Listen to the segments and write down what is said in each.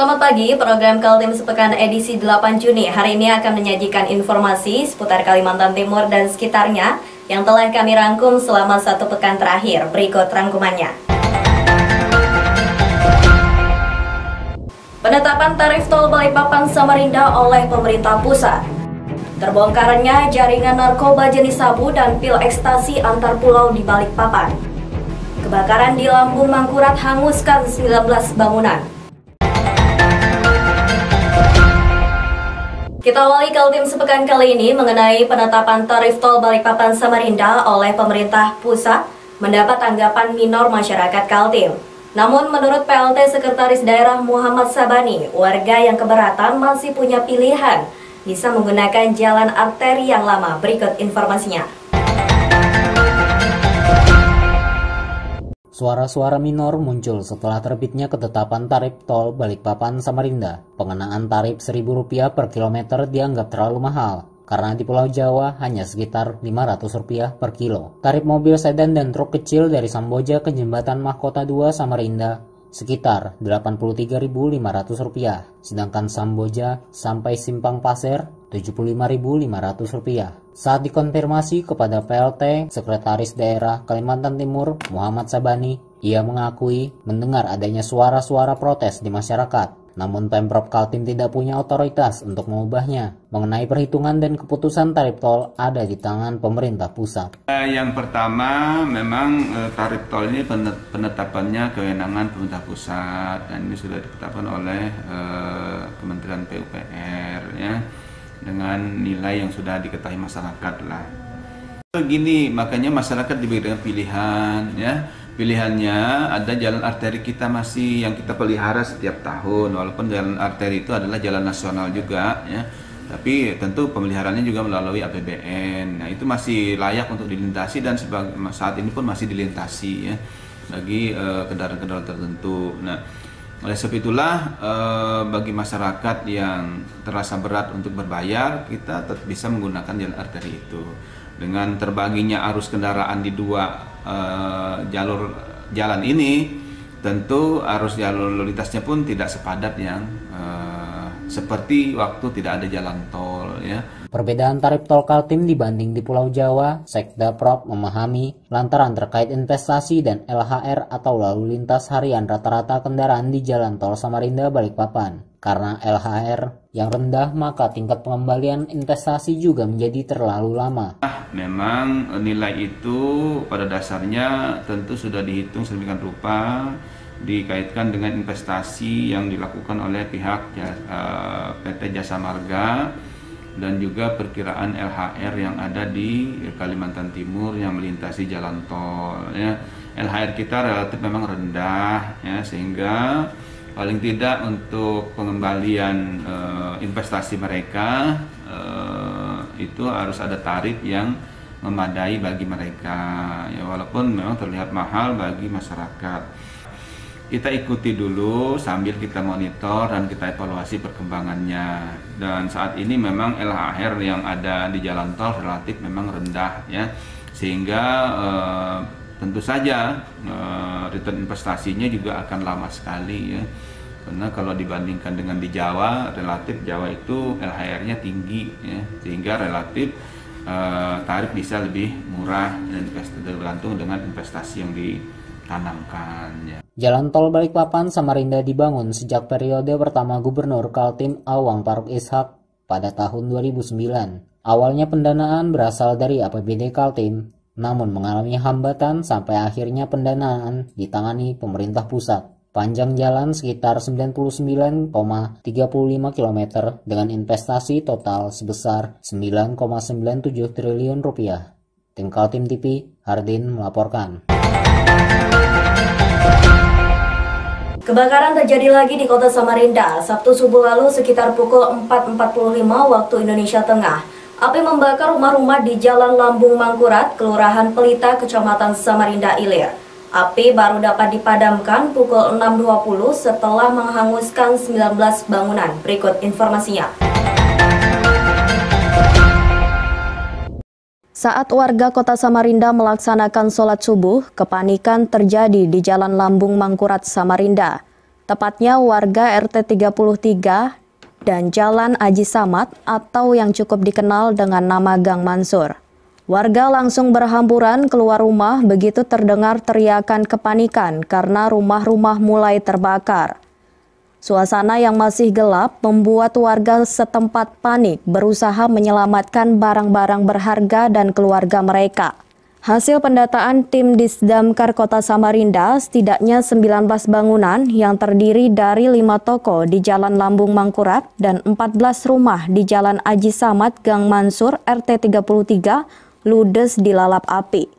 Selamat pagi, program Kaltim Sepekan edisi 8 Juni hari ini akan menyajikan informasi seputar Kalimantan Timur dan sekitarnya yang telah kami rangkum selama satu pekan terakhir. Berikut rangkumannya. Penetapan tarif tol Balikpapan Samarinda oleh pemerintah pusat. Terbongkarnya jaringan narkoba jenis sabu dan pil ekstasi antar pulau di Balikpapan. Kebakaran di Lambung Mangkurat hanguskan 19 bangunan. Kita awali Kaltim Sepekan kali ini mengenai penetapan tarif tol Balikpapan Samarinda oleh pemerintah pusat mendapat tanggapan minor masyarakat Kaltim. Namun menurut PLT Sekretaris Daerah Muhammad Sabani, warga yang keberatan masih punya pilihan, bisa menggunakan jalan arteri yang lama. Berikut informasinya. Suara-suara minor muncul setelah terbitnya ketetapan tarif tol Balikpapan Samarinda. Pengenaan tarif Rp1.000 per kilometer dianggap terlalu mahal, karena di Pulau Jawa hanya sekitar Rp500 per kilo. Tarif mobil sedan dan truk kecil dari Samboja ke Jembatan Mahkota 2 Samarinda sekitar Rp85.500, sedangkan Samboja sampai Simpang Pasir Rp75.500. Saat dikonfirmasi kepada PLT Sekretaris Daerah Kalimantan Timur Muhammad Sabani, ia mengakui mendengar adanya suara-suara protes di masyarakat. Namun Pemprov Kaltim tidak punya otoritas untuk mengubahnya. Mengenai perhitungan dan keputusan tarif tol ada di tangan pemerintah pusat. Yang pertama, memang tarif tol ini penetapannya kewenangan pemerintah pusat, dan ini sudah ditetapkan oleh Kementerian PUPR ya, dengan nilai yang sudah diketahui masyarakat lah. Begini, makanya masyarakat diberikan pilihan ya. Pilihannya ada jalan arteri kita masih yang kita pelihara setiap tahun, walaupun jalan arteri itu adalah jalan nasional juga ya. Tapi tentu pemeliharaannya juga melalui APBN. Nah, itu masih layak untuk dilintasi dan saat ini pun masih dilintasi ya bagi kendaraan-kendaraan tertentu. Nah, oleh sebab itulah bagi masyarakat yang terasa berat untuk berbayar, kita tetap bisa menggunakan jalan arteri itu. Dengan terbaginya arus kendaraan di dua jalur jalan ini, tentu arus jalur lalu lintasnya pun tidak sepadat yang seperti waktu tidak ada jalan tol ya. Perbedaan tarif tol Kaltim dibanding di Pulau Jawa, Sekda Prop memahami lantaran terkait investasi dan LHR atau lalu lintas harian rata-rata kendaraan di jalan tol Samarinda Balikpapan. Karena LHR yang rendah, maka tingkat pengembalian investasi juga menjadi terlalu lama. Memang nilai itu pada dasarnya tentu sudah dihitung sedemikian rupa, dikaitkan dengan investasi yang dilakukan oleh pihak PT Jasa Marga dan juga perkiraan LHR yang ada di Kalimantan Timur yang melintasi jalan tol ya. LHR kita relatif memang rendah ya, sehingga paling tidak untuk pengembalian investasi mereka itu harus ada tarif yang memadai bagi mereka ya, walaupun memang terlihat mahal bagi masyarakat. Kita ikuti dulu sambil kita monitor dan kita evaluasi perkembangannya. Dan saat ini memang LHR yang ada di jalan tol relatif memang rendah ya, sehingga tentu saja return investasinya juga akan lama sekali ya. Karena kalau dibandingkan dengan di Jawa, relatif Jawa itu LHR-nya tinggi ya, sehingga relatif tarif bisa lebih murah dan tergantung dengan investasi yang ditanamkan ya. Jalan tol Balikpapan Samarinda dibangun sejak periode pertama Gubernur Kaltim Awang Faruk Ishak pada tahun 2009. Awalnya pendanaan berasal dari APBD Kaltim, namun mengalami hambatan sampai akhirnya pendanaan ditangani pemerintah pusat. Panjang jalan sekitar 99,35 km dengan investasi total sebesar Rp9,97 triliun. Tim Kaltim TV, Hardin melaporkan. Kebakaran terjadi lagi di kota Samarinda Sabtu subuh lalu sekitar pukul 4.45 waktu Indonesia Tengah. Api membakar rumah-rumah di Jalan Lambung Mangkurat, Kelurahan Pelita, Kecamatan Samarinda Ilir. Api baru dapat dipadamkan pukul 6.20 setelah menghanguskan 19 bangunan. Berikut informasinya. Saat warga kota Samarinda melaksanakan sholat subuh, kepanikan terjadi di Jalan Lambung Mangkurat, Samarinda. tepatnya warga RT 33 dan Jalan Aji Samad atau yang cukup dikenal dengan nama Gang Mansur. Warga langsung berhamburan keluar rumah begitu terdengar teriakan kepanikan karena rumah-rumah mulai terbakar. Suasana yang masih gelap membuat warga setempat panik berusaha menyelamatkan barang-barang berharga dan keluarga mereka. Hasil pendataan tim Disdamkar Kota Samarinda, setidaknya 19 bangunan yang terdiri dari 5 toko di Jalan Lambung Mangkurat dan 14 rumah di Jalan Aji Samad Gang Mansur RT 33 ludes dilalap api.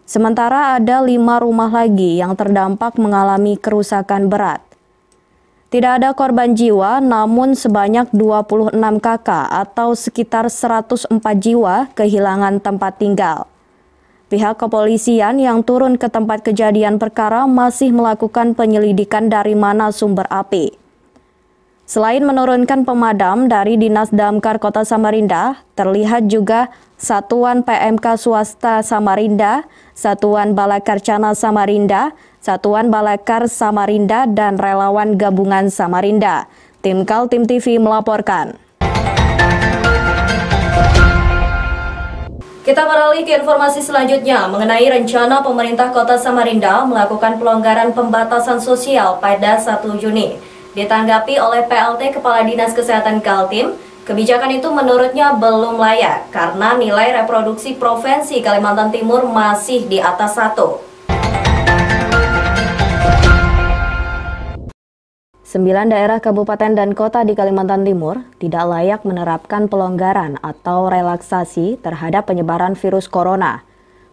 Sementara ada 5 rumah lagi yang terdampak mengalami kerusakan berat. Tidak ada korban jiwa, namun sebanyak 26 kakak atau sekitar 104 jiwa kehilangan tempat tinggal. Pihak kepolisian yang turun ke tempat kejadian perkara masih melakukan penyelidikan dari mana sumber api. Selain menurunkan pemadam dari Dinas Damkar Kota Samarinda, terlihat juga Satuan PMK Swasta Samarinda, Satuan Balakarcana Samarinda, Satuan Balakar Samarinda, dan relawan gabungan Samarinda. Tim Kaltim TV melaporkan. Kita beralih ke informasi selanjutnya mengenai rencana pemerintah Kota Samarinda melakukan pelonggaran pembatasan sosial pada 1 Juni. Ditanggapi oleh PLT Kepala Dinas Kesehatan Kaltim, kebijakan itu menurutnya belum layak karena nilai reproduksi Provinsi Kalimantan Timur masih di atas 1. 9 daerah kabupaten dan kota di Kalimantan Timur tidak layak menerapkan pelonggaran atau relaksasi terhadap penyebaran virus corona.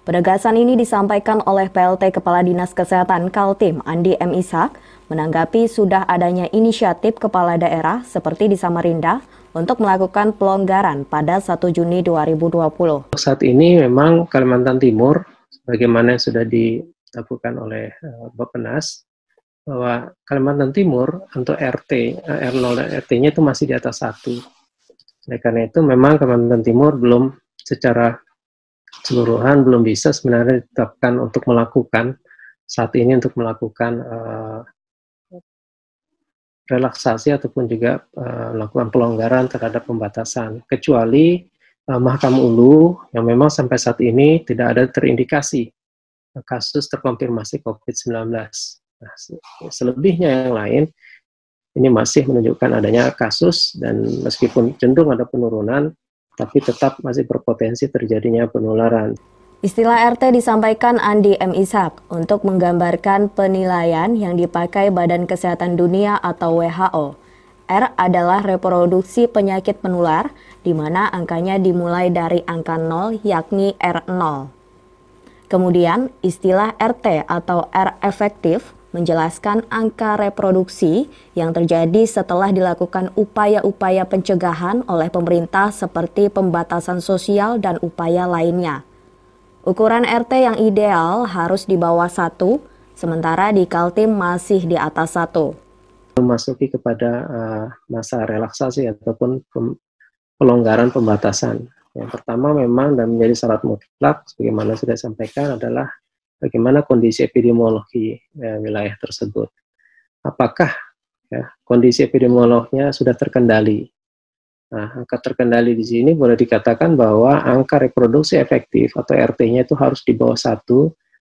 Penegasan ini disampaikan oleh PLT Kepala Dinas Kesehatan Kaltim Andi M. Ishak menanggapi sudah adanya inisiatif kepala daerah seperti di Samarinda untuk melakukan pelonggaran pada 1 Juni 2020. Saat ini memang Kalimantan Timur, bagaimana yang sudah dilakukan oleh Bappenas, bahwa Kalimantan Timur untuk RT, R0 dan RT-nya itu masih di atas 1. Oleh karena itu memang Kalimantan Timur belum secara keseluruhan belum bisa sebenarnya ditetapkan untuk melakukan saat ini untuk melakukan relaksasi ataupun juga melakukan pelonggaran terhadap pembatasan, kecuali Mahkamah Ulu yang memang sampai saat ini tidak ada terindikasi kasus terkonfirmasi COVID-19. Nah, selebihnya yang lain ini masih menunjukkan adanya kasus dan meskipun cenderung ada penurunan, tapi tetap masih berpotensi terjadinya penularan. Istilah RT disampaikan Andi M. Ishak untuk menggambarkan penilaian yang dipakai Badan Kesehatan Dunia atau WHO. R adalah reproduksi penyakit penular, di mana angkanya dimulai dari angka 0 yakni R0. Kemudian istilah RT atau R efektif menjelaskan angka reproduksi yang terjadi setelah dilakukan upaya-upaya pencegahan oleh pemerintah seperti pembatasan sosial dan upaya lainnya. Ukuran RT yang ideal harus di bawah 1, sementara di Kaltim masih di atas 1. Memasuki kepada masa relaksasi ataupun pelonggaran pembatasan. Yang pertama memang dan menjadi syarat mutlak, sebagaimana sudah disampaikan adalah bagaimana kondisi epidemiologi wilayah tersebut. Apakah kondisi epidemiolognya sudah terkendali? Nah, angka terkendali di sini boleh dikatakan bahwa angka reproduksi efektif atau RT-nya itu harus di bawah 1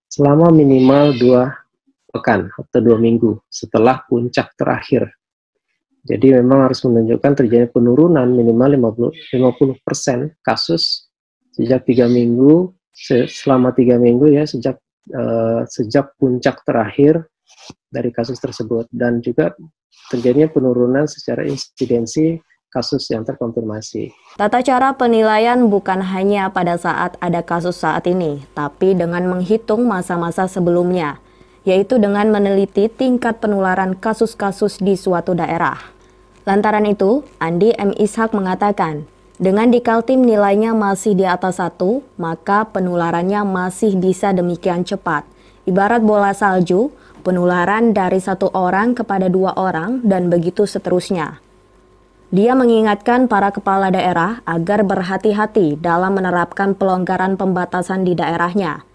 selama minimal 2 pekan atau 2 minggu setelah puncak terakhir. Jadi memang harus menunjukkan terjadi penurunan minimal 50% kasus sejak 3 minggu, selama 3 minggu ya sejak puncak terakhir dari kasus tersebut, dan juga terjadinya penurunan secara insidensi kasus yang terkonfirmasi. Tata cara penilaian bukan hanya pada saat ada kasus saat ini, tapi dengan menghitung masa-masa sebelumnya, yaitu dengan meneliti tingkat penularan kasus-kasus di suatu daerah. Lantaran itu, Andi M. Ishak mengatakan, dengan di Kaltim nilainya masih di atas 1, maka penularannya masih bisa demikian cepat. Ibarat bola salju, penularan dari 1 orang kepada 2 orang, dan begitu seterusnya. Dia mengingatkan para kepala daerah agar berhati-hati dalam menerapkan pelonggaran pembatasan di daerahnya.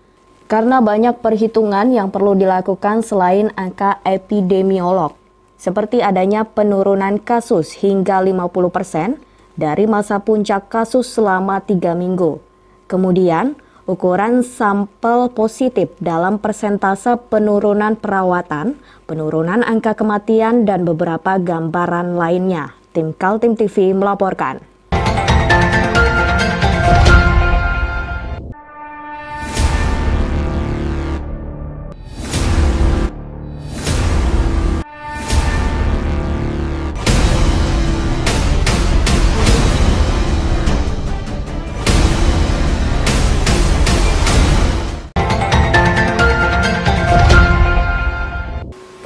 Karena banyak perhitungan yang perlu dilakukan selain angka epidemiolog. seperti adanya penurunan kasus hingga 50% dari masa puncak kasus selama 3 minggu. Kemudian, ukuran sampel positif dalam persentase penurunan perawatan, penurunan angka kematian, dan beberapa gambaran lainnya. Tim Kaltim TV melaporkan.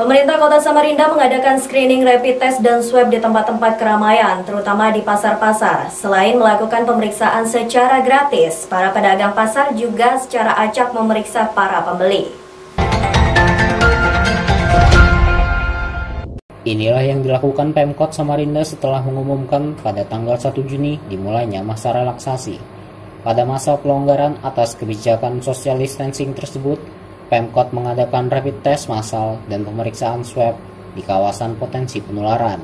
Pemerintah Kota Samarinda mengadakan screening rapid test dan swab di tempat-tempat keramaian, terutama di pasar-pasar. Selain melakukan pemeriksaan secara gratis, para pedagang pasar juga secara acak memeriksa para pembeli. Inilah yang dilakukan Pemkot Samarinda setelah mengumumkan pada tanggal 1 Juni dimulainya masa relaksasi. Pada masa pelonggaran atas kebijakan social distancing tersebut, Pemkot mengadakan rapid test massal dan pemeriksaan swab di kawasan potensi penularan.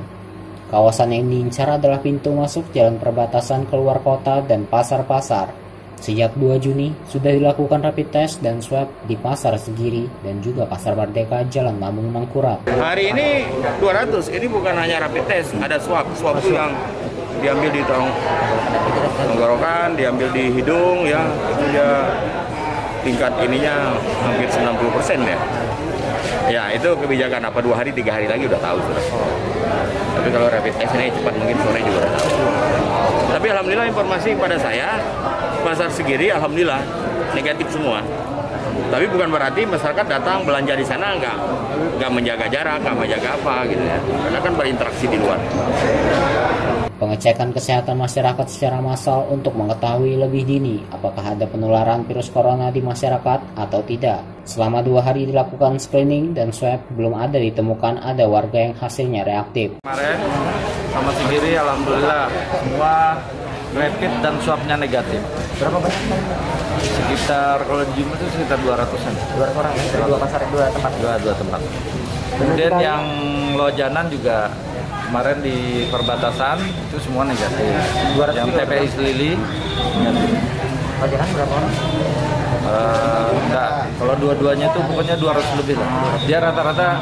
Kawasan yang diincar adalah pintu masuk jalan perbatasan keluar kota dan pasar-pasar. Sejak 2 Juni sudah dilakukan rapid test dan swab di Pasar Segiri dan juga Pasar Merdeka Jalan Lambung Mangkurat. Hari ini 200, ini bukan hanya rapid test, ada swab itu yang diambil di tenggorokan, diambil di hidung, ya itu ya tingkat ininya hampir 90% ya. Ya itu kebijakan apa 2 hari 3 hari lagi udah tahu sudah. Tapi kalau rapid test ini cepat, mungkin sore juga udah tahu. Tapi alhamdulillah informasi pada saya Pasar Segiri alhamdulillah negatif semua. Tapi bukan berarti masyarakat datang belanja di sana nggak menjaga jarak, nggak menjaga apa gitu ya. Karena kan berinteraksi di luar. Pengecekan kesehatan masyarakat secara massal untuk mengetahui lebih dini apakah ada penularan virus corona di masyarakat atau tidak. Selama 2 hari dilakukan screening dan swab, belum ada ditemukan ada warga yang hasilnya reaktif. Kemarin sama Segiri alhamdulillah semua rapid dan swabnya negatif. Berapa banyak? Sekitar kalau di jumlah itu sekitar 200-an. 200 orang ya, dari 2 pasar, 2 tempat. Dua tempat. Kemudian yang Lojanan juga kemarin di perbatasan itu semua negatif. Yang TPI Selili negatif. Lojanan berapa orang? Enggak, kalau dua-duanya itu pokoknya 200 lebih lah. Dia rata-rata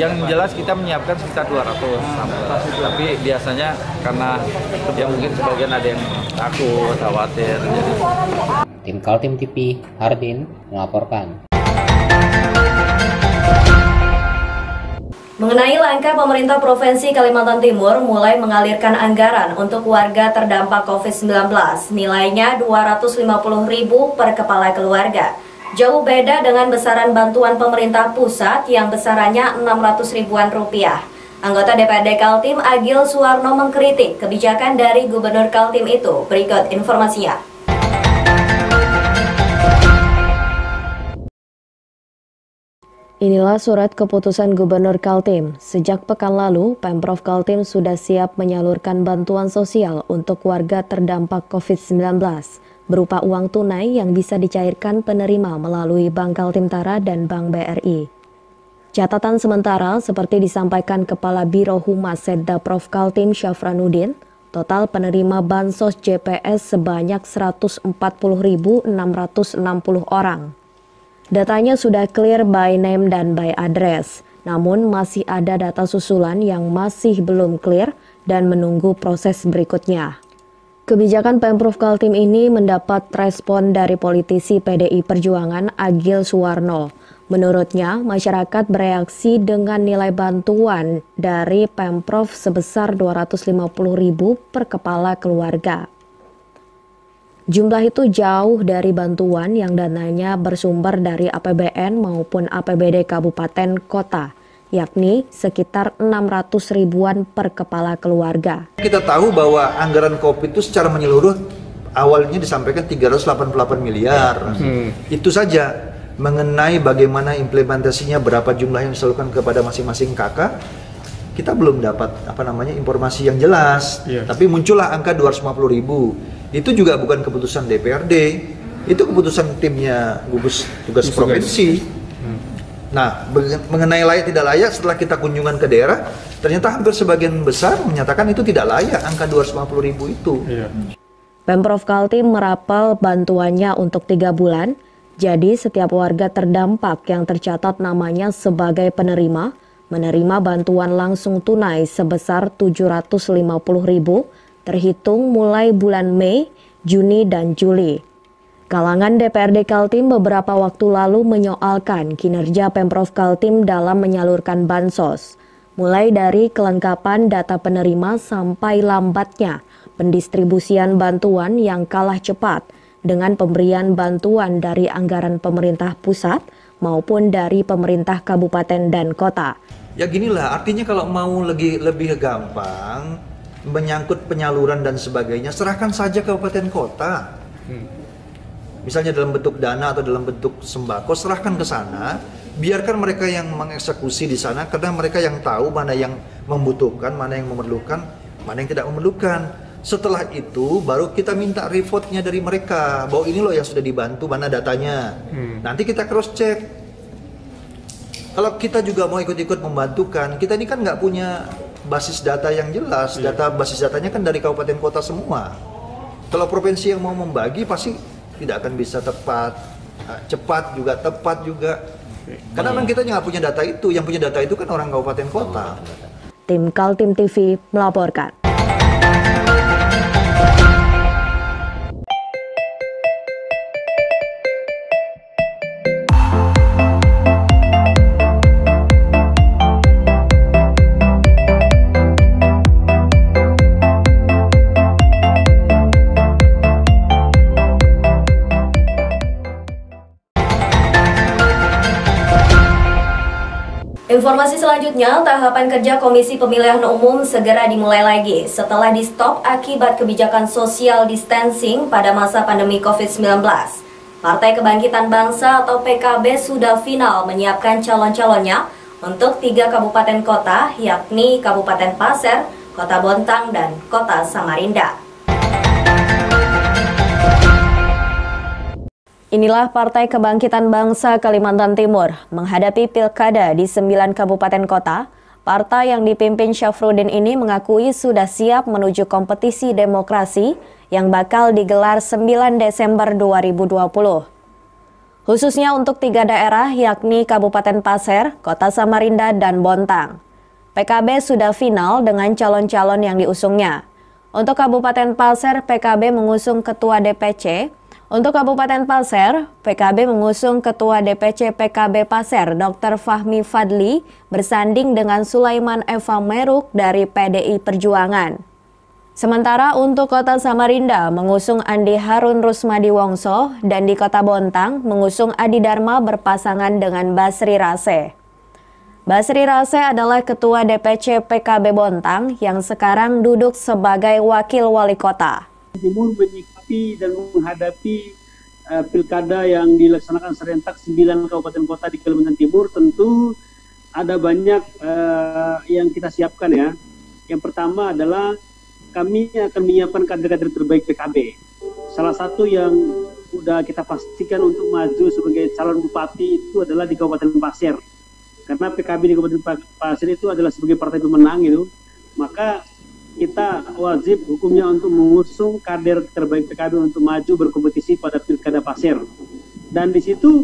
yang jelas kita menyiapkan sekitar 200. Tapi biasanya karena ya mungkin sebagian ada yang takut, khawatir. Jadi. Tim Kaltim TV, Hardin melaporkan. Mengenai langkah pemerintah Provinsi Kalimantan Timur mulai mengalirkan anggaran untuk warga terdampak COVID-19, nilainya Rp250.000 per kepala keluarga. Jauh beda dengan besaran bantuan pemerintah pusat yang besarannya Rp600.000-an. Anggota DPRD Kaltim Agil Suwarno mengkritik kebijakan dari Gubernur Kaltim itu. Berikut informasinya. Inilah surat keputusan Gubernur Kaltim. Sejak pekan lalu, Pemprov Kaltim sudah siap menyalurkan bantuan sosial untuk warga terdampak COVID-19 berupa uang tunai yang bisa dicairkan penerima melalui Bank Kaltimtara dan Bank BRI. Catatan sementara seperti disampaikan Kepala Biro Humas Setda Prof Kaltim Syafranuddin, total penerima Bansos JPS sebanyak 140.660 orang. Datanya sudah clear by name dan by address, namun masih ada data susulan yang masih belum clear dan menunggu proses berikutnya. Kebijakan Pemprov Kaltim ini mendapat respon dari politisi PDI Perjuangan Agil Suwarno. Menurutnya, masyarakat bereaksi dengan nilai bantuan dari Pemprov sebesar Rp250.000 per kepala keluarga. Jumlah itu jauh dari bantuan yang dananya bersumber dari APBN maupun APBD Kabupaten Kota, yakni sekitar 600 ribuan per kepala keluarga. Kita tahu bahwa anggaran COVID itu secara menyeluruh awalnya disampaikan 388 miliar. Itu saja. Mengenai bagaimana implementasinya, berapa jumlah yang disalurkan kepada masing-masing kakak, kita belum dapat informasi yang jelas. Tapi muncullah angka 250.000. Itu juga bukan keputusan DPRD, itu keputusan timnya gugus tugas provinsi. Nah, mengenai layak tidak layak, setelah kita kunjungan ke daerah, ternyata hampir sebagian besar menyatakan itu tidak layak, angka 250.000 itu. Pemprov Kaltim merapel bantuannya untuk 3 bulan, jadi setiap warga terdampak yang tercatat namanya sebagai penerima, menerima bantuan langsung tunai sebesar 750.000 terhitung mulai bulan Mei, Juni, dan Juli. Kalangan DPRD Kaltim beberapa waktu lalu menyoalkan kinerja Pemprov Kaltim dalam menyalurkan bansos, mulai dari kelengkapan data penerima sampai lambatnya pendistribusian bantuan yang kalah cepat dengan pemberian bantuan dari anggaran pemerintah pusat maupun dari pemerintah kabupaten dan kota. Ya ginilah, artinya kalau mau lebih gampang, menyangkut penyaluran dan sebagainya, serahkan saja kabupaten kota. Misalnya dalam bentuk dana atau dalam bentuk sembako, serahkan ke sana, biarkan mereka yang mengeksekusi di sana, karena mereka yang tahu mana yang membutuhkan, mana yang memerlukan, mana yang tidak memerlukan. Setelah itu baru kita minta report-nya dari mereka, bahwa ini loh yang sudah dibantu, mana datanya. Nanti kita cross check. Kalau kita juga mau ikut-ikut membantukan, kita ini kan nggak punya basis data yang jelas. Basis datanya kan dari kabupaten kota semua. Kalau provinsi yang mau membagi pasti tidak akan bisa cepat juga, tepat juga. Karena memang kita nggak punya data itu. Yang punya data itu kan orang kabupaten kota. Tim Kaltim TV melaporkan. Informasi selanjutnya, tahapan kerja Komisi Pemilihan Umum segera dimulai lagi setelah di-stop akibat kebijakan social distancing pada masa pandemi COVID-19. Partai Kebangkitan Bangsa atau PKB sudah final menyiapkan calon-calonnya untuk 3 kabupaten kota, yakni Kabupaten Pasir, Kota Bontang, dan Kota Samarinda. Inilah Partai Kebangkitan Bangsa Kalimantan Timur menghadapi pilkada di 9 kabupaten kota. Partai yang dipimpin Syafruddin ini mengakui sudah siap menuju kompetisi demokrasi yang bakal digelar 9 Desember 2020. Khususnya untuk 3 daerah yakni Kabupaten Pasir, Kota Samarinda, dan Bontang. PKB sudah final dengan calon-calon yang diusungnya. Untuk Kabupaten Pasir, PKB mengusung Ketua DPC. Untuk Kabupaten Pasir, PKB mengusung Ketua DPC PKB Pasir Dr. Fahmi Fadli bersanding dengan Sulaiman Eva Meruk dari PDI Perjuangan. Sementara untuk Kota Samarinda mengusung Andi Harun Rusmadi Wongso dan di Kota Bontang mengusung Adi Dharma berpasangan dengan Basri Rase. Basri Rase adalah Ketua DPC PKB Bontang yang sekarang duduk sebagai Wakil Wali Kota. Timur menyikapi dan menghadapi pilkada yang dilaksanakan serentak 9 kabupaten kota di Kalimantan Timur, tentu ada banyak yang kita siapkan ya. Yang pertama adalah kami akan menyiapkan kader-kader terbaik PKB. Salah satu yang sudah kita pastikan untuk maju sebagai calon bupati itu adalah di Kabupaten Pasir. Karena PKB di Kabupaten Pasir itu adalah sebagai partai pemenang itu, maka kita wajib hukumnya untuk mengusung kader terbaik PKB untuk maju berkompetisi pada Pilkada Pasir. Dan di situ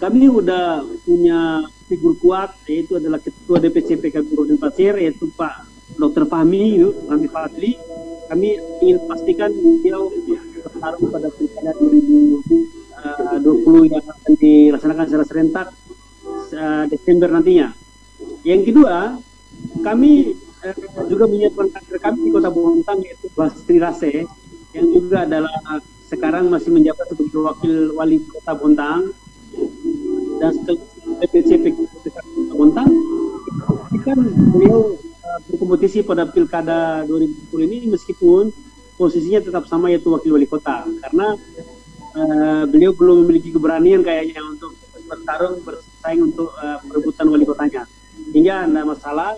kami sudah punya figur kuat, yaitu adalah Ketua DPC PKB Kabupaten Pasir, yaitu Pak Dr. Fahmi Fadli. Kami ingin pastikan beliau bertarung pada Pilkada 2020 yang akan dilaksanakan secara serentak Desember nantinya. Yang kedua, kami juga menyiapkan kader kami di Kota Bontang, yaitu Basri Rase, yang juga adalah sekarang masih menjabat sebagai Wakil Wali Kota Bontang. Dan setelah DPC Kota Bontang, kan beliau berkompetisi pada Pilkada 2020 ini meskipun posisinya tetap sama, yaitu Wakil Wali Kota, karena beliau belum memiliki keberanian kayaknya untuk bersaing untuk perebutan wali kotanya. Hingga tidak masalah,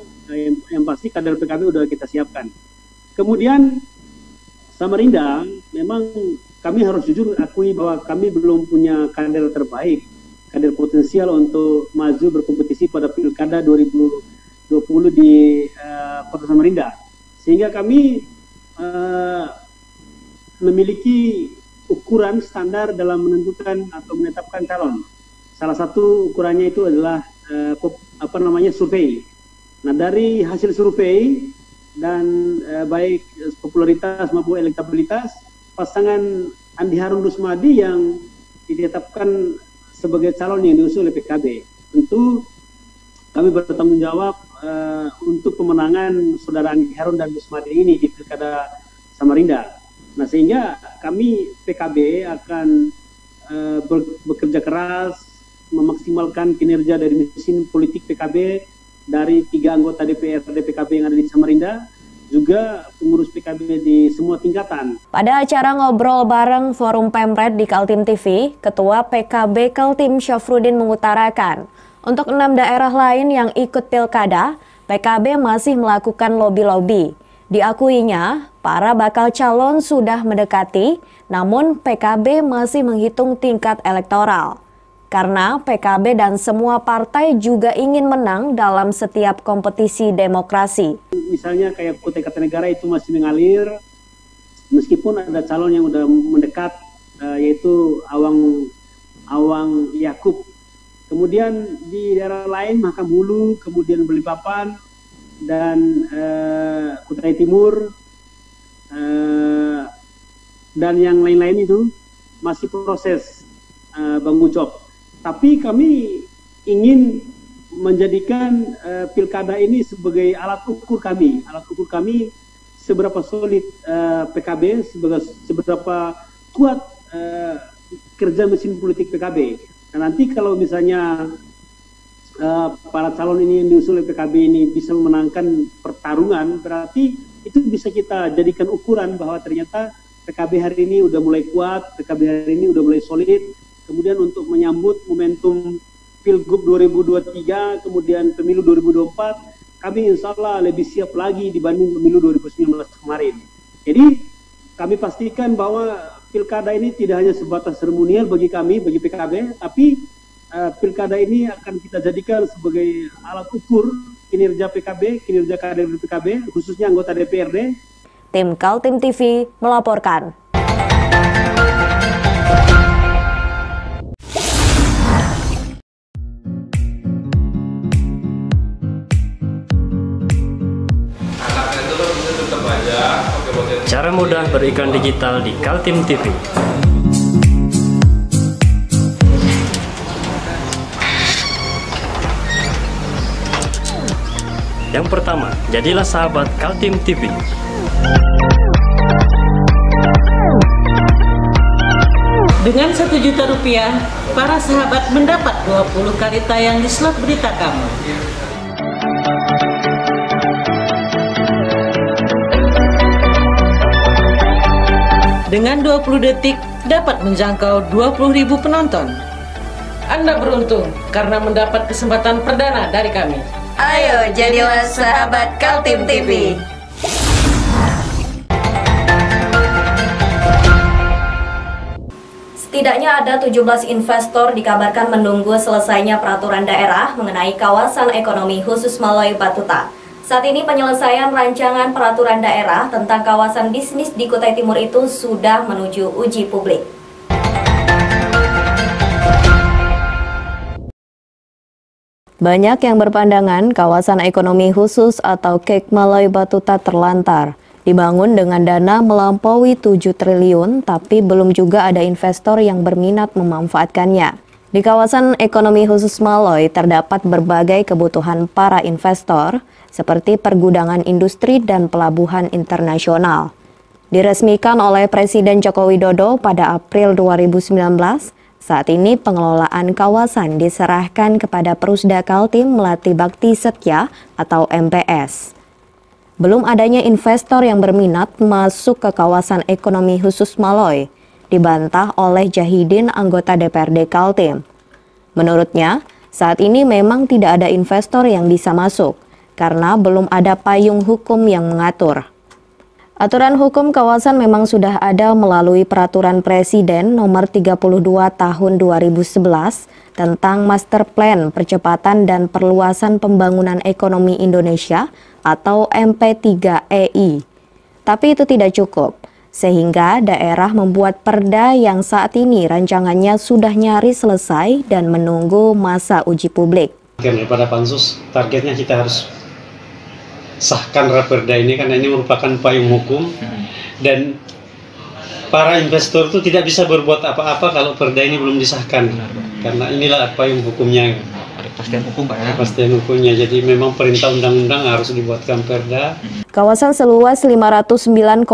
yang pasti kader PKB sudah kita siapkan. Kemudian Samarinda, memang kami harus jujur akui bahwa kami belum punya kader terbaik. kader potensial untuk maju berkompetisi pada Pilkada 2020 di Kota Samarinda. Sehingga kami memiliki ukuran standar dalam menentukan atau menetapkan calon. Salah satu ukurannya itu adalah survei. Nah, dari hasil survei dan baik popularitas maupun elektabilitas, pasangan Andi Harun Rusmadi yang ditetapkan sebagai calon yang diusung oleh PKB. Tentu kami bertanggung jawab untuk pemenangan saudara Andi Harun dan Rusmadi ini di Pilkada Samarinda. Nah, sehingga kami PKB akan bekerja keras memaksimalkan kinerja dari mesin politik PKB, dari 3 anggota DPRD PKB yang ada di Samarinda, juga pengurus PKB di semua tingkatan. Pada acara ngobrol bareng Forum Pemret di Kaltim TV, Ketua PKB Kaltim Syafruddin mengutarakan, untuk 6 daerah lain yang ikut pilkada, PKB masih melakukan lobi-lobi. Diakuinya, para bakal calon sudah mendekati, namun PKB masih menghitung tingkat elektoral. Karena PKB dan semua partai juga ingin menang dalam setiap kompetisi demokrasi. Misalnya kayak Kutai Kartanegara itu masih mengalir, meskipun ada calon yang sudah mendekat, yaitu Awang Yakub. Kemudian di daerah lain, Mahakam-Hulu, kemudian Balikpapan, dan Kutai Timur, dan yang lain-lain itu masih proses Bang Ucop. Tapi kami ingin menjadikan pilkada ini sebagai alat ukur kami seberapa solid PKB, seberapa kuat kerja mesin politik PKB. Nah, nanti kalau misalnya para calon ini yang diusul oleh PKB ini bisa memenangkan pertarungan, berarti itu bisa kita jadikan ukuran bahwa ternyata PKB hari ini udah mulai kuat, PKB hari ini udah mulai solid. Kemudian untuk menyambut momentum Pilgub 2023, kemudian Pemilu 2024, kami insya Allah lebih siap lagi dibanding Pemilu 2019 kemarin. Jadi kami pastikan bahwa pilkada ini tidak hanya sebatas seremonial bagi kami, bagi PKB, tapi pilkada ini akan kita jadikan sebagai alat ukur kinerja PKB, kinerja kader PKB, khususnya anggota DPRD. Tim Kaltim TV melaporkan. Cara mudah beriklan digital di Kaltim TV. Yang pertama, jadilah sahabat Kaltim TV. Dengan Rp1.000.000, para sahabat mendapat 20 kali tayang di slot berita kamu. Dengan 20 detik dapat menjangkau 20.000 penonton. Anda beruntung karena mendapat kesempatan perdana dari kami. Ayo jadilah sahabat Kaltim TV. Setidaknya ada 17 investor dikabarkan menunggu selesainya peraturan daerah mengenai kawasan ekonomi khusus Maloi Batuta. Saat ini penyelesaian rancangan peraturan daerah tentang kawasan bisnis di Kutai Timur itu sudah menuju uji publik. Banyak yang berpandangan kawasan ekonomi khusus atau KEK Maloi Batuta terlantar. Dibangun dengan dana melampaui 7 triliun, tapi belum juga ada investor yang berminat memanfaatkannya. Di kawasan ekonomi khusus Maloi terdapat berbagai kebutuhan para investor, seperti pergudangan industri dan pelabuhan internasional. Diresmikan oleh Presiden Joko Widodo pada April 2019, saat ini pengelolaan kawasan diserahkan kepada Perusda Kaltim Melati Bakti Setya atau MPS. Belum adanya investor yang berminat masuk ke kawasan ekonomi khusus Maloi, dibantah oleh Jahidin, anggota DPRD Kaltim. Menurutnya, saat ini memang tidak ada investor yang bisa masuk, karena belum ada payung hukum yang mengatur. Aturan hukum kawasan memang sudah ada melalui Peraturan Presiden Nomor 32 Tahun 2011 tentang Master Plan Percepatan dan Perluasan Pembangunan Ekonomi Indonesia atau MP3EI. Tapi itu tidak cukup, sehingga daerah membuat perda yang saat ini rancangannya sudah nyaris selesai dan menunggu masa uji publik. Daripada pansus, targetnya kita harus sahkan raperda ini karena ini merupakan payung hukum dan para investor itu tidak bisa berbuat apa-apa kalau perda ini belum disahkan karena inilah payung hukumnya. Ada kepastian hukum Pak ya? Kepastian hukumnya, jadi memang perintah undang-undang harus dibuatkan perda. Kawasan seluas 509,34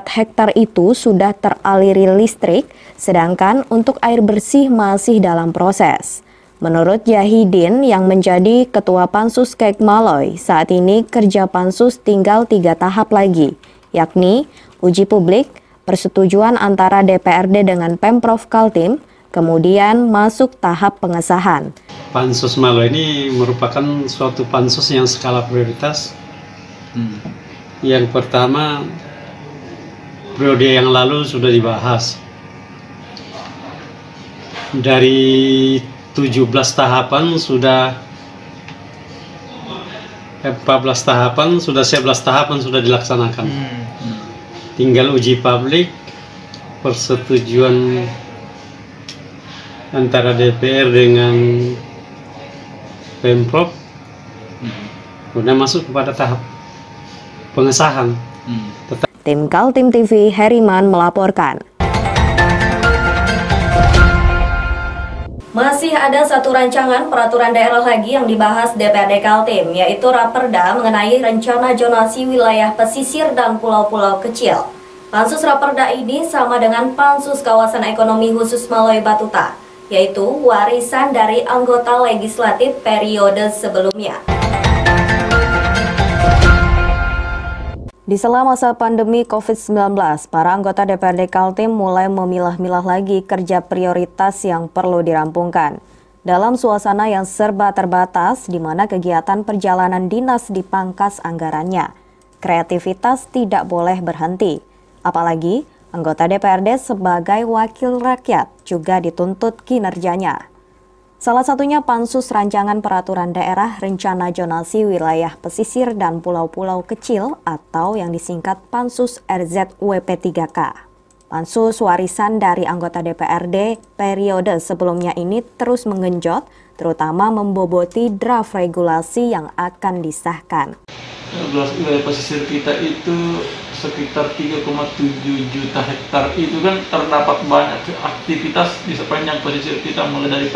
hektar itu sudah teraliri listrik, sedangkan untuk air bersih masih dalam proses. Menurut Yahidin yang menjadi Ketua Pansus Kekmaloy, saat ini kerja Pansus tinggal 3 tahap lagi, yakni uji publik, persetujuan antara DPRD dengan Pemprov Kaltim, kemudian masuk tahap pengesahan. Pansus Maloy ini merupakan suatu pansus yang skala prioritas. Yang pertama, periode yang lalu sudah dibahas. Dari 17 tahapan sudah 11 tahapan sudah dilaksanakan. Tinggal uji publik, persetujuan antara DPR dengan Pemprov, kemudian masuk kepada tahap pengesahan. Tim Kaltim TV Heriman melaporkan. Masih ada satu rancangan peraturan daerah lagi yang dibahas DPRD Kaltim, yaitu Raperda mengenai rencana zonasi wilayah pesisir dan pulau-pulau kecil. Pansus Raperda ini sama dengan Pansus Kawasan Ekonomi Khusus Maloy Batuta, yaitu warisan dari anggota legislatif periode sebelumnya. Di sela masa pandemi COVID-19, para anggota DPRD Kaltim mulai memilah-milah lagi kerja prioritas yang perlu dirampungkan. Dalam suasana yang serba terbatas, di mana kegiatan perjalanan dinas dipangkas anggarannya, kreativitas tidak boleh berhenti. Apalagi, anggota DPRD sebagai wakil rakyat juga dituntut kinerjanya. Salah satunya Pansus Rancangan Peraturan Daerah Rencana Zonasi Wilayah Pesisir dan Pulau-Pulau Kecil atau yang disingkat Pansus RZWP3K. Pansus warisan dari anggota DPRD periode sebelumnya ini terus menggenjot, terutama memboboti draft regulasi yang akan disahkan. Wilayah pesisir kita itu sekitar 3,7 juta hektar, itu kan terdapat banyak aktivitas di sepanjang pesisir kita, mulai dari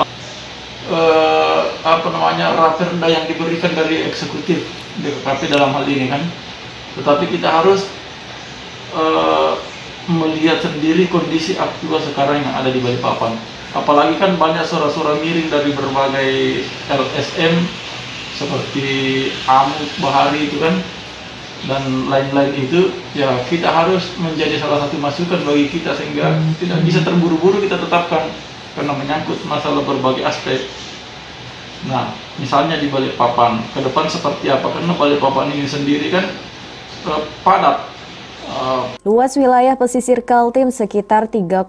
raperda yang diberikan dari eksekutif DKP dalam hal ini kan. Tetapi kita harus melihat sendiri kondisi aktual sekarang yang ada di Balikpapan. Apalagi kan banyak suara-suara miring dari berbagai LSM seperti Amuk, Bahari itu kan, dan lain-lain itu, ya kita harus menjadi salah satu masukan bagi kita sehingga tidak bisa terburu-buru kita tetapkan karena menyangkut masalah berbagai aspek. Nah, misalnya di Balikpapan, ke depan seperti apa? Karena Balikpapan ini sendiri kan padat. Luas wilayah pesisir Kaltim sekitar 3,7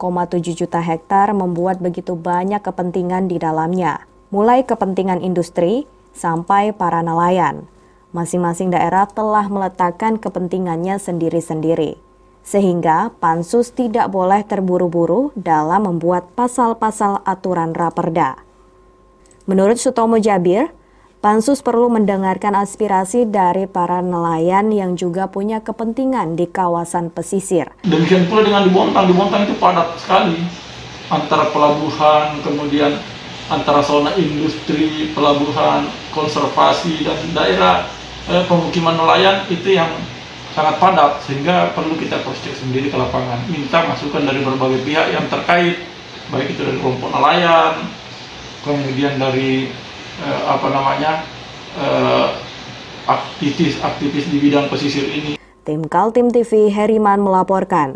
juta hektar membuat begitu banyak kepentingan di dalamnya, mulai kepentingan industri sampai para nelayan. Masing-masing daerah telah meletakkan kepentingannya sendiri-sendiri. Sehingga Pansus tidak boleh terburu-buru dalam membuat pasal-pasal aturan Raperda. Menurut Sutomo Jabir, Pansus perlu mendengarkan aspirasi dari para nelayan yang juga punya kepentingan di kawasan pesisir. Demikian pula dengan di Bontang. Di Bontang itu padat sekali antara pelabuhan, kemudian antara zona industri, pelabuhan, konservasi, dan daerah pemukiman nelayan itu yang sangat padat, sehingga perlu kita cross check sendiri ke lapangan, minta masukan dari berbagai pihak yang terkait, baik itu dari kelompok nelayan, kemudian dari aktivis di bidang pesisir ini. Tim Kaltim TV Heriman melaporkan.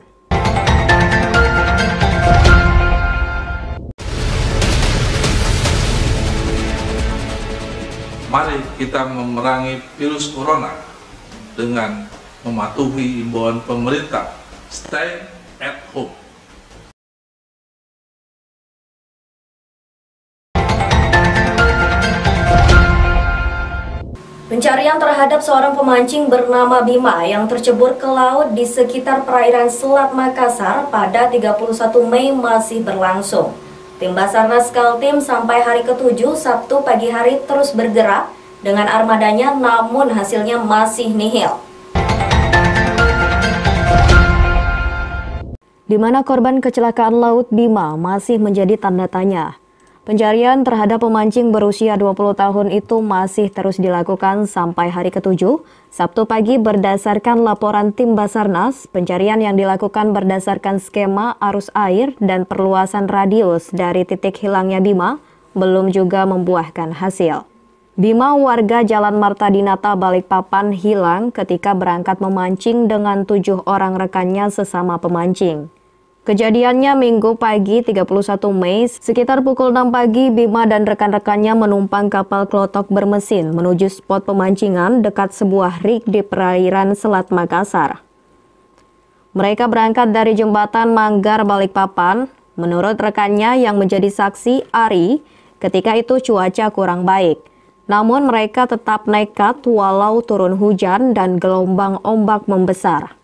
Mari kita memerangi virus corona dengan mematuhi imbauan pemerintah stay at home. Pencarian terhadap seorang pemancing bernama Bima yang tercebur ke laut di sekitar perairan Selat Makassar pada 31 Mei masih berlangsung. Tim Basarnas Kaltim sampai hari ke-7 Sabtu pagi hari terus bergerak dengan armadanya, namun hasilnya masih nihil. Di mana korban kecelakaan laut Bima masih menjadi tanda tanya. Pencarian terhadap pemancing berusia 20 tahun itu masih terus dilakukan sampai hari ke-7, Sabtu pagi berdasarkan laporan tim Basarnas. Pencarian yang dilakukan berdasarkan skema arus air dan perluasan radius dari titik hilangnya Bima belum juga membuahkan hasil. Bima warga Jalan Marta Dinata, Balikpapan hilang ketika berangkat memancing dengan 7 orang rekannya sesama pemancing. Kejadiannya Minggu pagi 31 Mei, sekitar pukul 6 pagi Bima dan rekan-rekannya menumpang kapal klotok bermesin menuju spot pemancingan dekat sebuah rig di perairan Selat Makassar. Mereka berangkat dari jembatan Manggar, Balikpapan. Menurut rekannya yang menjadi saksi, Ari, ketika itu cuaca kurang baik. Namun mereka tetap nekat walau turun hujan dan gelombang ombak membesar.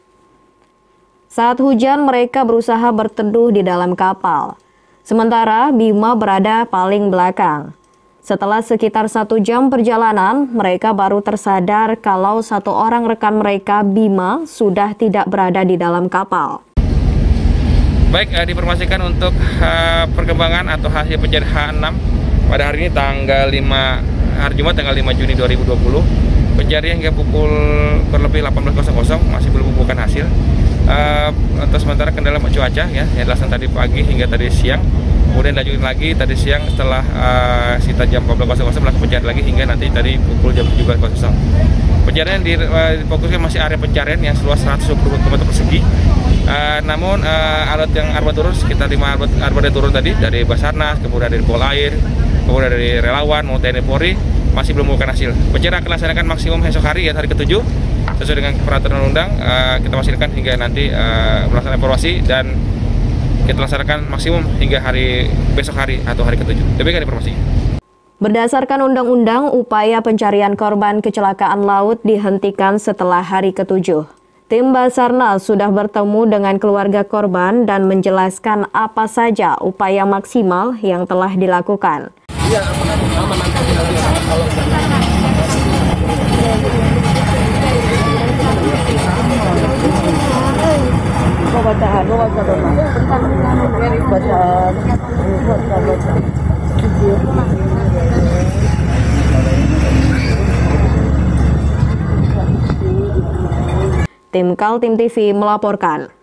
Saat hujan, mereka berusaha berteduh di dalam kapal. Sementara Bima berada paling belakang. Setelah sekitar 1 jam perjalanan, mereka baru tersadar kalau 1 orang rekan mereka, Bima, sudah tidak berada di dalam kapal. Baik, diinformasikan untuk perkembangan atau hasil pencarian H6 pada hari ini tanggal 5 hari Jumat tanggal 5 Juni 2020. Pencarian hingga pukul berlebih 18.00 masih belum membuahkan hasil. Untuk sementara kendala cuaca ya, yang dilaksanakan tadi pagi hingga tadi siang, kemudian lanjutin lagi tadi siang setelah sekitar jam 14.00 melakukan pencarian lagi hingga nanti tadi pukul jam 17.00. Pencarian difokuskan masih area pencarian yang seluas 120 km persegi. Namun alat yang armada turun sekitar 5 armada turun tadi dari Basarnas, kemudian dari Polair, kemudian dari relawan maupun TNI Polri masih belum membuahkan hasil. Pencarian akan dilaksanakan maksimum esok hari ya, hari ke-7 sesuai dengan peraturan undang. Kita masihkan hingga nanti melaksanakan evaluasi dan kita laksanakan maksimum hingga hari besok hari atau hari ke-7. Demikian informasi. Berdasarkan undang-undang, upaya pencarian korban kecelakaan laut dihentikan setelah hari ke-7. Tim Basarnas sudah bertemu dengan keluarga korban dan menjelaskan apa saja upaya maksimal yang telah dilakukan. Tim Kaltim TV melaporkan.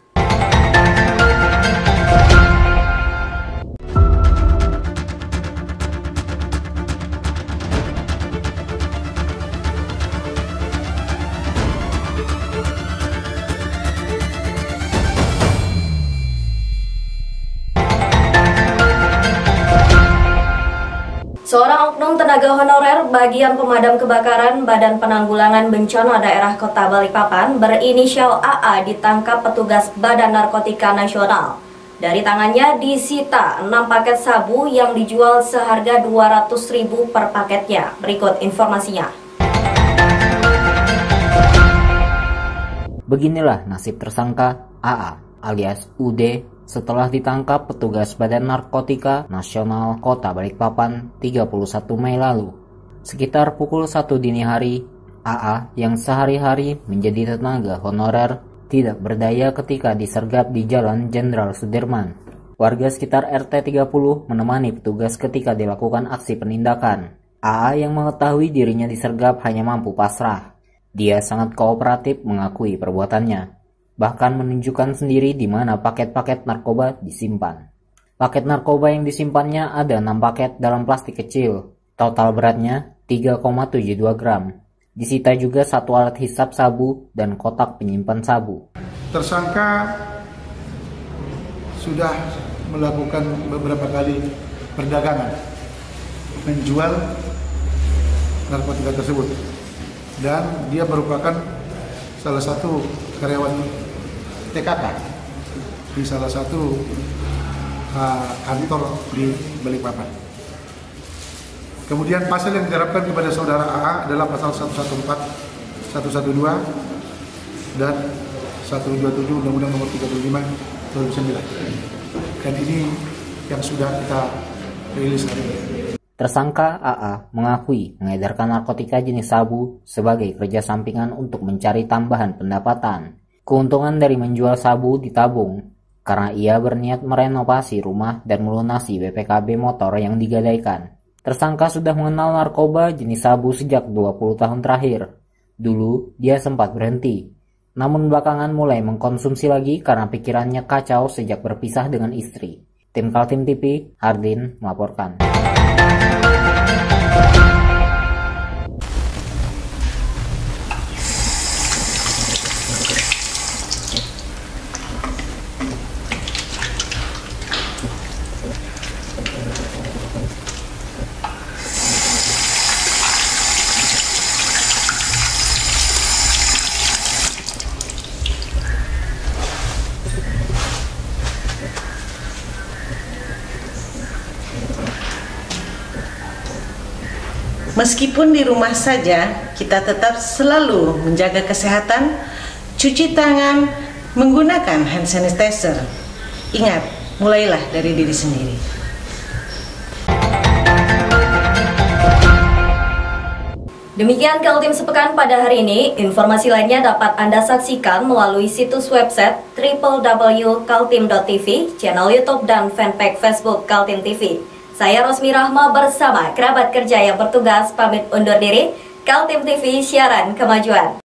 Seorang oknum tenaga honorer bagian pemadam kebakaran Badan Penanggulangan Bencana Daerah Kota Balikpapan berinisial AA ditangkap petugas Badan Narkotika Nasional. Dari tangannya disita 6 paket sabu yang dijual seharga Rp200.000 per paketnya. Berikut informasinya. Beginilah nasib tersangka AA alias UD setelah ditangkap petugas Badan Narkotika Nasional Kota Balikpapan 31 Mei lalu. Sekitar pukul 1 dini hari, AA yang sehari-hari menjadi tenaga honorer tidak berdaya ketika disergap di Jalan Jenderal Sudirman. Warga sekitar RT 30 menemani petugas ketika dilakukan aksi penindakan. AA yang mengetahui dirinya disergap hanya mampu pasrah. Dia sangat kooperatif mengakui perbuatannya, bahkan menunjukkan sendiri di mana paket-paket narkoba disimpan. Paket narkoba yang disimpannya ada 6 paket dalam plastik kecil, total beratnya 3,72 gram. Disita juga 1 alat hisap sabu dan kotak penyimpan sabu. Tersangka sudah melakukan beberapa kali perdagangan menjual narkotika tersebut, dan dia merupakan salah satu karyawan TKK di salah satu kantor di Balikpapan. Kemudian pasal yang diterapkan kepada saudara AA adalah pasal 114, 112 dan 127 Undang-Undang Nomor 35 2009. Dan ini yang sudah kita rilis hari ini. Tersangka AA mengakui mengedarkan narkotika jenis sabu sebagai kerja sampingan untuk mencari tambahan pendapatan. Keuntungan dari menjual sabu ditabung karena ia berniat merenovasi rumah dan melunasi BPKB motor yang digadaikan. Tersangka sudah mengenal narkoba jenis sabu sejak 20 tahun terakhir. Dulu dia sempat berhenti, namun belakangan mulai mengkonsumsi lagi karena pikirannya kacau sejak berpisah dengan istri. Tim Kaltim TV, Hardin melaporkan. Meskipun di rumah saja, kita tetap selalu menjaga kesehatan, cuci tangan, menggunakan hand sanitizer. Ingat, mulailah dari diri sendiri. Demikian Kaltim Sepekan pada hari ini. Informasi lainnya dapat Anda saksikan melalui situs website www.kaltim.tv, channel YouTube dan fanpage Facebook Kaltim TV. Saya Rosmi Rahma bersama kerabat kerja yang bertugas pamit undur diri. Kaltim TV, siaran kemajuan.